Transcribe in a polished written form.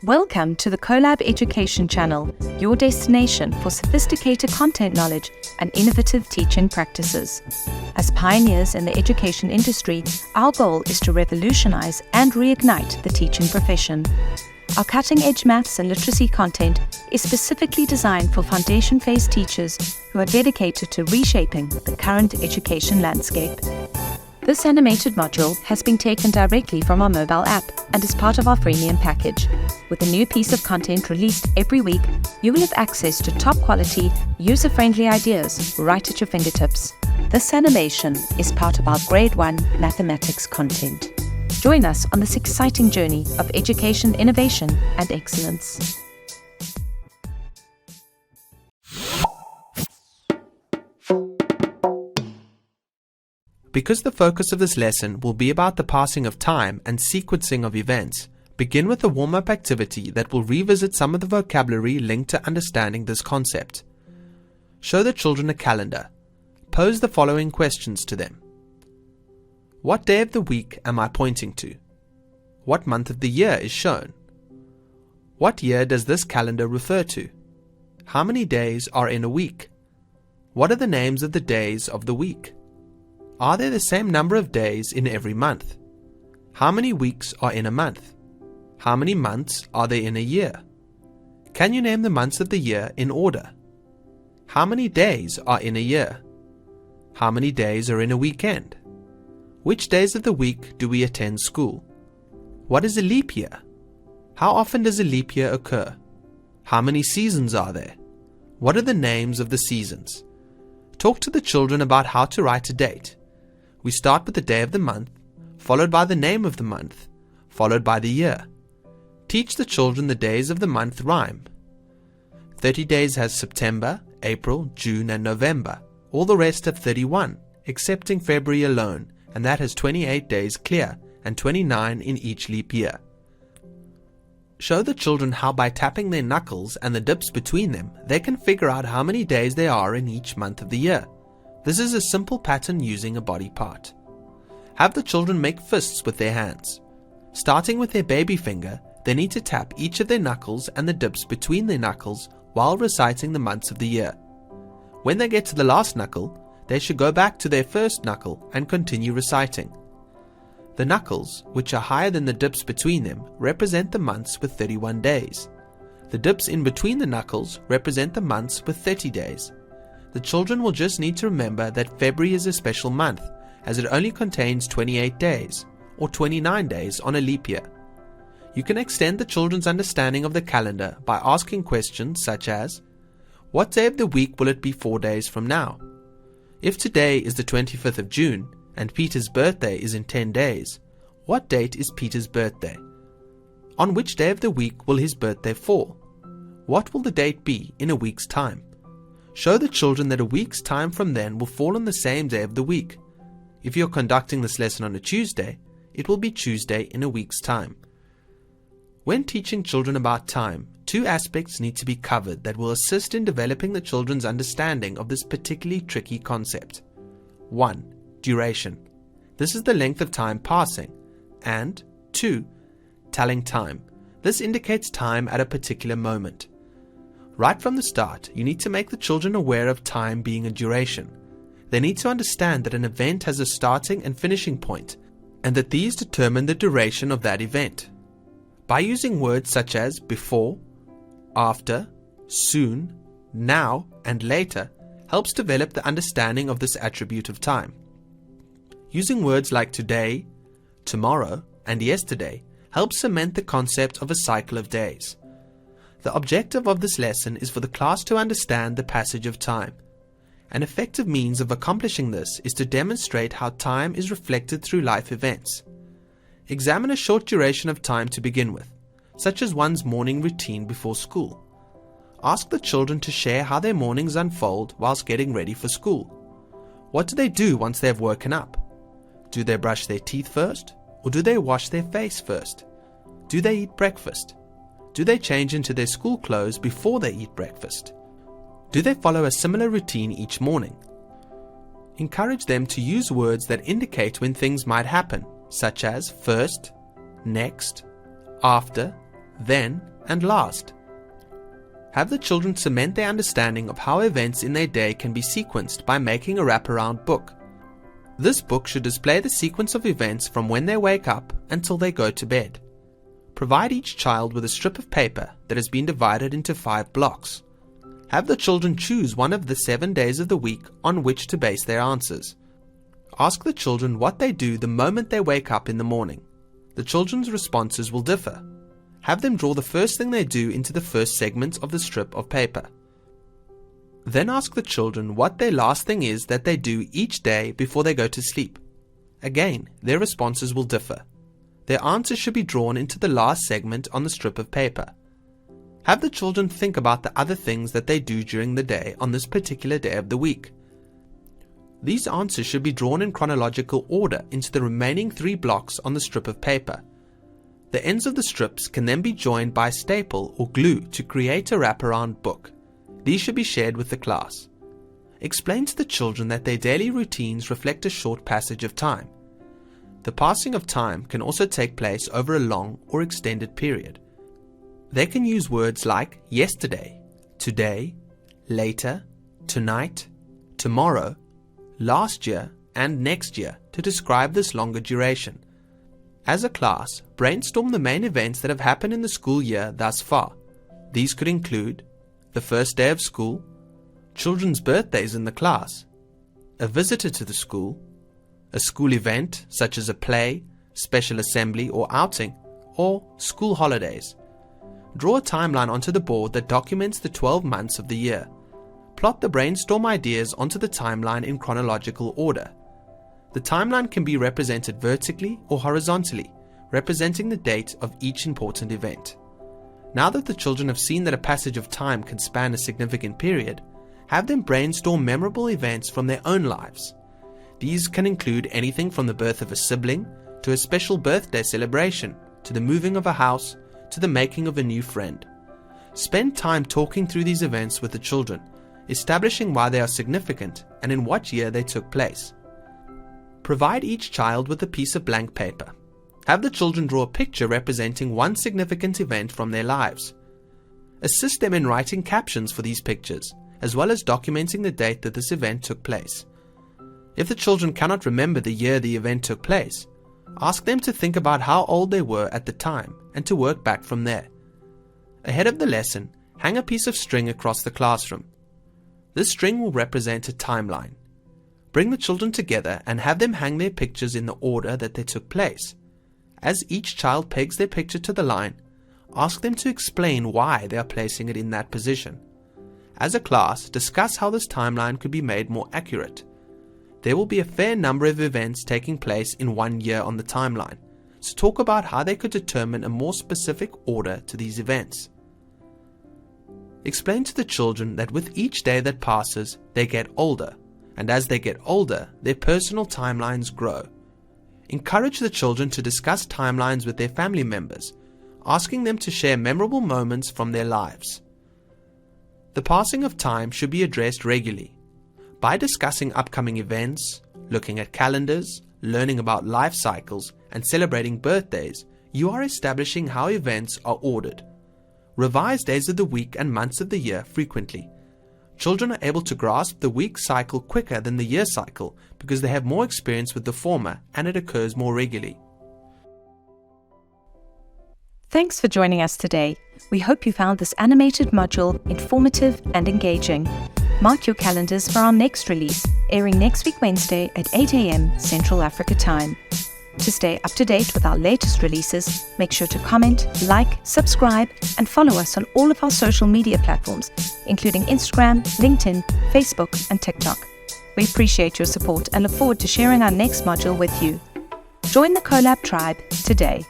Welcome to the Collab Education channel, your destination for sophisticated content knowledge and innovative teaching practices. As pioneers in the education industry, our goal is to revolutionize and reignite the teaching profession. Our cutting-edge maths and literacy content is specifically designed for foundation phase teachers who are dedicated to reshaping the current education landscape. This animated module has been taken directly from our mobile app and is part of our freemium package. With a new piece of content released every week, you will have access to top quality, user-friendly ideas right at your fingertips. This animation is part of our Grade 1 mathematics content. Join us on this exciting journey of education innovation and excellence. Because the focus of this lesson will be about the passing of time and sequencing of events, begin with a warm-up activity that will revisit some of the vocabulary linked to understanding this concept. Show the children a calendar. Pose the following questions to them. What day of the week am I pointing to? What month of the year is shown? What year does this calendar refer to? How many days are in a week? What are the names of the days of the week? Are there the same number of days in every month? How many weeks are in a month? How many months are there in a year? Can you name the months of the year in order? How many days are in a year? How many days are in a weekend? Which days of the week do we attend school? What is a leap year? How often does a leap year occur? How many seasons are there? What are the names of the seasons? Talk to the children about how to write a date. We start with the day of the month, followed by the name of the month, followed by the year. Teach the children the days of the month rhyme. 30 days has September, April, June and November. All the rest have 31, excepting February alone, and that has 28 days clear and 29 in each leap year. Show the children how by tapping their knuckles and the dips between them, they can figure out how many days there are in each month of the year. This is a simple pattern using a body part. Have the children make fists with their hands. Starting with their baby finger, they need to tap each of their knuckles and the dips between their knuckles while reciting the months of the year. When they get to the last knuckle, they should go back to their first knuckle and continue reciting. The knuckles, which are higher than the dips between them, represent the months with 31 days. The dips in between the knuckles represent the months with 30 days. The children will just need to remember that February is a special month, as it only contains 28 days, or 29 days on a leap year. You can extend the children's understanding of the calendar by asking questions such as, what day of the week will it be 4 days from now? If today is the 25th of June, and Peter's birthday is in 10 days, what date is Peter's birthday? On which day of the week will his birthday fall? What will the date be in a week's time? Show the children that a week's time from then will fall on the same day of the week. If you're conducting this lesson on a Tuesday, it will be Tuesday in a week's time. When teaching children about time, two aspects need to be covered that will assist in developing the children's understanding of this particularly tricky concept. 1. Duration. This is the length of time passing. And 2. Telling time. This indicates time at a particular moment. Right from the start, you need to make the children aware of time being a duration. They need to understand that an event has a starting and finishing point, and that these determine the duration of that event. By using words such as before, after, soon, now, and later helps develop the understanding of this attribute of time. Using words like today, tomorrow, and yesterday helps cement the concept of a cycle of days. The objective of this lesson is for the class to understand the passage of time. An effective means of accomplishing this is to demonstrate how time is reflected through life events. Examine a short duration of time to begin with, such as one's morning routine before school. Ask the children to share how their mornings unfold whilst getting ready for school. What do they do once they have woken up? Do they brush their teeth first, or do they wash their face first? Do they eat breakfast? Do they change into their school clothes before they eat breakfast? Do they follow a similar routine each morning? Encourage them to use words that indicate when things might happen, such as first, next, after, then, And last, have the children cement their understanding of how events in their day can be sequenced by making a wraparound book. This book should display the sequence of events from when they wake up until they go to bed. Provide each child with a strip of paper that has been divided into 5 blocks. Have the children choose one of the 7 days of the week on which to base their answers. Ask the children what they do the moment they wake up in the morning. The children's responses will differ. Have them draw the first thing they do into the first segment of the strip of paper. Then ask the children what their last thing is that they do each day before they go to sleep. Again, their responses will differ. Their answers should be drawn into the last segment on the strip of paper. Have the children think about the other things that they do during the day on this particular day of the week. These answers should be drawn in chronological order into the remaining 3 blocks on the strip of paper. The ends of the strips can then be joined by staple or glue to create a wraparound book. These should be shared with the class. Explain to the children that their daily routines reflect a short passage of time. The passing of time can also take place over a long or extended period. They can use words like yesterday, today, later, tonight, tomorrow, last year, and next year to describe this longer duration. As a class, brainstorm the main events that have happened in the school year thus far. These could include the first day of school, children's birthdays in the class, a visitor to the school, a school event such as a play, special assembly or outing, or school holidays. Draw a timeline onto the board that documents the 12 months of the year. Plot the brainstorm ideas onto the timeline in chronological order. The timeline can be represented vertically or horizontally, representing the date of each important event. Now that the children have seen that a passage of time can span a significant period, have them brainstorm memorable events from their own lives. These can include anything from the birth of a sibling, to a special birthday celebration, to the moving of a house, to the making of a new friend. Spend time talking through these events with the children, establishing why they are significant and in what year they took place. Provide each child with a piece of blank paper. Have the children draw a picture representing one significant event from their lives. Assist them in writing captions for these pictures, as well as documenting the date that this event took place. If the children cannot remember the year the event took place, ask them to think about how old they were at the time and to work back from there. Ahead of the lesson, hang a piece of string across the classroom. This string will represent a timeline. Bring the children together and have them hang their pictures in the order that they took place. As each child pegs their picture to the line, ask them to explain why they are placing it in that position. As a class, discuss how this timeline could be made more accurate. There will be a fair number of events taking place in one year on the timeline, so talk about how they could determine a more specific order to these events. Explain to the children that with each day that passes, they get older, and as they get older, their personal timelines grow. Encourage the children to discuss timelines with their family members, asking them to share memorable moments from their lives. The passing of time should be addressed regularly. By discussing upcoming events, looking at calendars, learning about life cycles, and celebrating birthdays, you are establishing how events are ordered. Revise days of the week and months of the year frequently. Children are able to grasp the week cycle quicker than the year cycle because they have more experience with the former and it occurs more regularly. Thanks for joining us today. We hope you found this animated module informative and engaging. Mark your calendars for our next release, airing next week Wednesday at 8 a.m. Central Africa Time. To stay up to date with our latest releases, make sure to comment, like, subscribe, and follow us on all of our social media platforms, including Instagram, LinkedIn, Facebook, and TikTok. We appreciate your support and look forward to sharing our next module with you. Join the Collab tribe today.